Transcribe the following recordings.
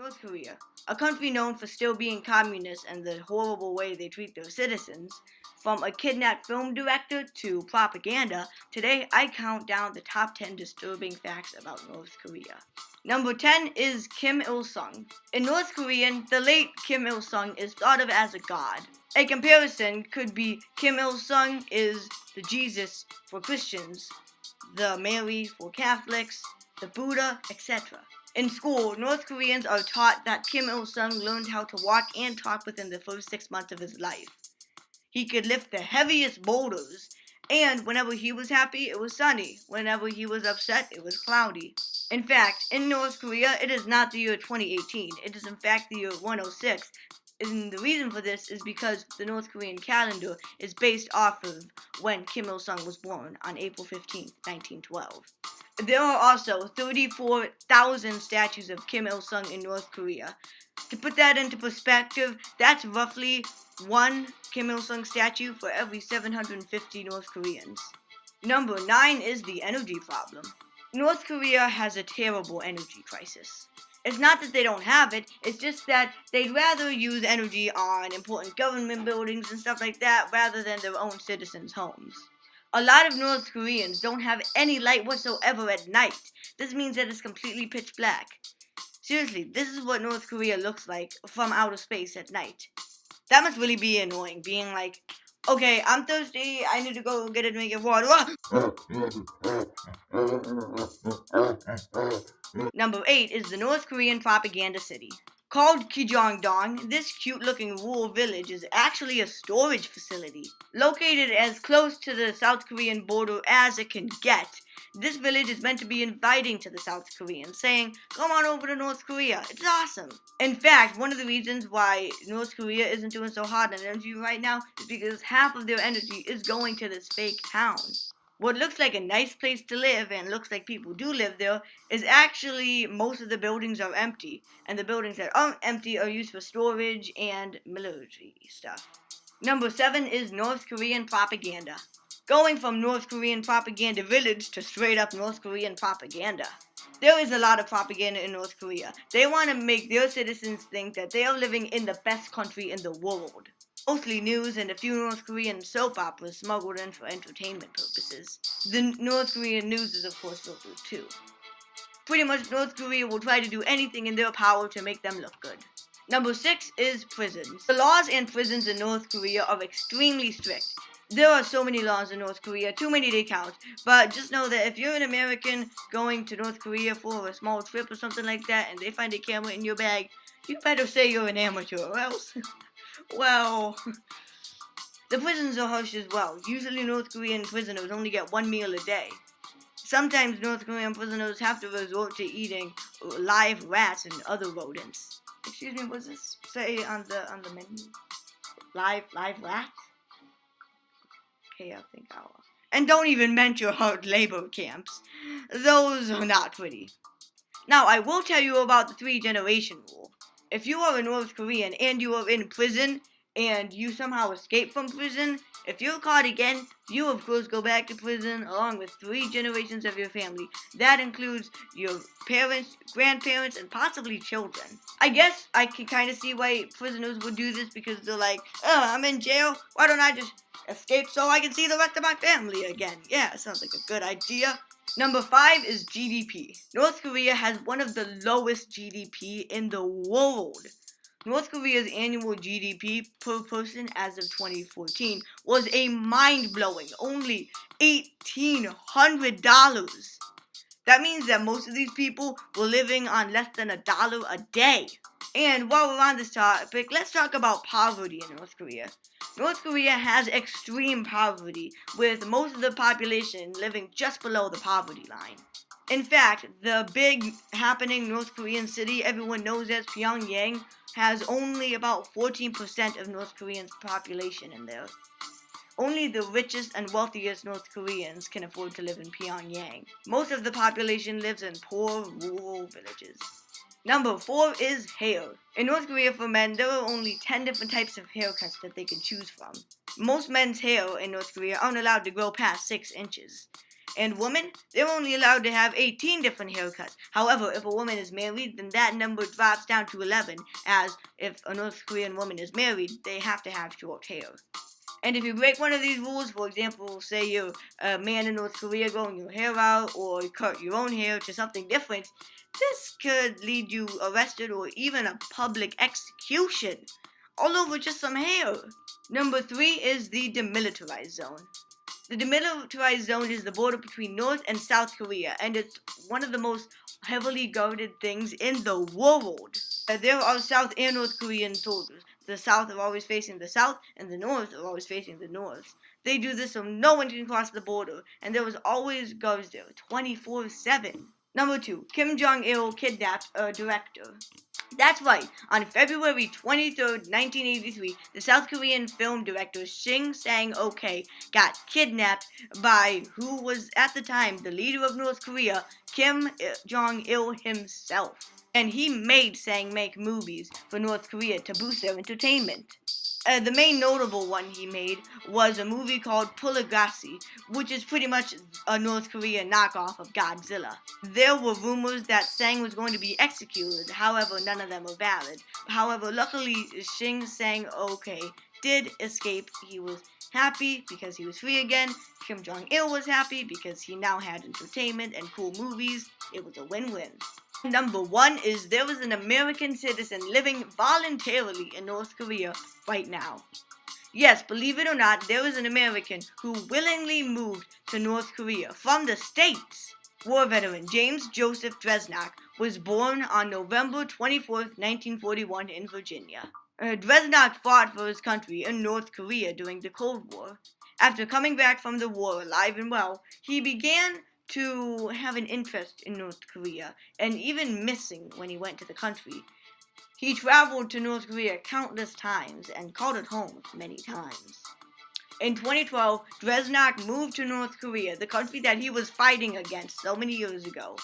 North Korea, a country known for still being communist and the horrible way they treat their citizens, from a kidnapped film director to propaganda, today I count down the top 10 disturbing facts about North Korea. Number 10 is Kim Il-sung. In North Korean, the late Kim Il-sung is thought of as a god. A comparison could be Kim Il-sung is the Jesus for Christians, the Mary for Catholics, the Buddha, etc. In school, North Koreans are taught that Kim Il-sung learned how to walk and talk within the first 6 months of his life. He could lift the heaviest boulders, and whenever he was happy, it was sunny. Whenever he was upset, it was cloudy. In fact, in North Korea, it is not the year 2018. It is in fact the year 106. And the reason for this is because the North Korean calendar is based off of when Kim Il-sung was born on April 15, 1912. There are also 34,000 statues of Kim Il-sung in North Korea. To put that into perspective, that's roughly one Kim Il-sung statue for every 750 North Koreans. Number 9 is the energy problem. North Korea has a terrible energy crisis. It's not that they don't have it, it's just that they'd rather use energy on important government buildings and stuff like that rather than their own citizens' homes. A lot of North Koreans don't have any light whatsoever at night. This means that it's completely pitch black. Seriously, this is what North Korea looks like from outer space at night. That must really be annoying, being like, okay, I'm thirsty, I need to go get a drink of water. Number 8 is the North Korean propaganda city. Called Jong, this cute-looking rural village is actually a storage facility. Located as close to the South Korean border as it can get, this village is meant to be inviting to the South Koreans, saying, come on over to North Korea, it's awesome. In fact, one of the reasons why North Korea isn't doing so hot on energy right now is because half of their energy is going to this fake town. What looks like a nice place to live and looks like people do live there is actually most of the buildings are empty, and the buildings that aren't empty are used for storage and military stuff. Number 7 is North Korean propaganda. Going from North Korean propaganda village to straight up North Korean propaganda. There is a lot of propaganda in North Korea. They want to make their citizens think that they are living in the best country in the world. Mostly news and a few North Korean soap operas smuggled in for entertainment purposes. The North Korean news is of course filtered too. Pretty much North Korea will try to do anything in their power to make them look good. Number 6 is prisons. The laws and prisons in North Korea are extremely strict. There are so many laws in North Korea, too many to count, but just know that if you're an American going to North Korea for a small trip or something like that and they find a camera in your bag, you better say you're an amateur or else... Well, the prisons are harsh as well. Usually North Korean prisoners only get 1 meal a day. Sometimes North Korean prisoners have to resort to eating live rats and other rodents. Excuse me, what's this say on the menu? Live rats? Okay, I think I'll... And don't even mention hard labor camps. Those are not pretty. Now, I will tell you about the 3-generation rule. If you are a North Korean and you are in prison and you somehow escape from prison, if you're caught again, you of course go back to prison along with 3 generations of your family. That includes your parents, grandparents, and possibly children. I guess I can kind of see why prisoners would do this because they're like, I'm in jail, why don't I just escape so I can see the rest of my family again? Yeah, sounds like a good idea. Number 5 is GDP. North Korea has one of the lowest GDP in the world. North Korea's annual GDP per person as of 2014 was a mind-blowing only $1,800. That means that most of these people were living on less than $1 a day. And while we're on this topic, let's talk about poverty in North Korea. North Korea has extreme poverty, with most of the population living just below the poverty line. In fact, the big happening North Korean city everyone knows as Pyongyang has only about 14% of North Koreans' population in there. Only the richest and wealthiest North Koreans can afford to live in Pyongyang. Most of the population lives in poor, rural villages. Number 4 is hair. In North Korea for men, there are only 10 different types of haircuts that they can choose from. Most men's hair in North Korea aren't allowed to grow past 6 inches. And women, they're only allowed to have 18 different haircuts. However, if a woman is married, then that number drops down to 11, as if a North Korean woman is married, they have to have short hair. And if you break one of these rules, for example, say you're a man in North Korea growing your hair out, or you cut your own hair to something different, this could lead you arrested or even a public execution, all over just some hair. Number 3 is the demilitarized zone. The demilitarized zone is the border between North and South Korea, and it's one of the most heavily guarded things in the world. There are South and North Korean soldiers. The South are always facing the South, and the North are always facing the North. They do this so no one can cross the border, and there was always guards there, 24/7. Number 2, Kim Jong-il kidnapped a director. That's right. On February 23rd, 1983, the South Korean film director Shin Sang-ok got kidnapped by who was at the time the leader of North Korea, Kim Jong-il himself. And he made Sang make movies for North Korea to boost their entertainment. The main notable one he made was a movie called Pulagasi, which is pretty much a North Korean knockoff of Godzilla. There were rumors that Sang was going to be executed, however, none of them were valid. However, luckily, Shin Sang-ok did escape. He was happy because he was free again. Kim Jong-il was happy because he now had entertainment and cool movies. It was a win-win. Number 1 is there was an American citizen living voluntarily in North Korea right now. Yes, believe it or not, there was an American who willingly moved to North Korea from the States. War veteran James Joseph Dresnach was born on November 24th, 1941 in Virginia. Dresnach fought for his country in North Korea during the Cold War. After coming back from the war alive and well, he began to have an interest in North Korea, and even missing when he went to the country. He traveled to North Korea countless times and called it home many times. In 2012, Dresnach moved to North Korea, the country that he was fighting against so many years ago.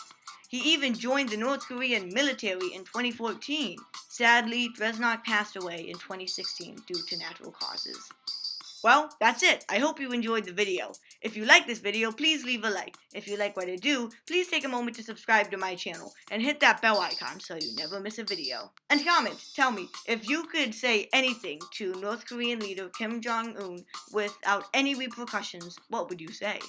He even joined the North Korean military in 2014. Sadly, Dresnach passed away in 2016 due to natural causes. Well, that's it. I hope you enjoyed the video. If you like this video, please leave a like. If you like what I do, please take a moment to subscribe to my channel and hit that bell icon so you never miss a video. And comment, tell me, if you could say anything to North Korean leader Kim Jong-un without any repercussions, what would you say?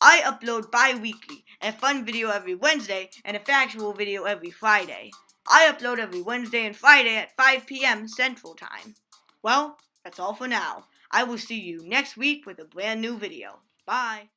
I upload bi-weekly, a fun video every Wednesday and a factual video every Friday. I upload every Wednesday and Friday at 5 p.m. Central Time. Well, that's all for now. I will see you next week with a brand new video. Bye.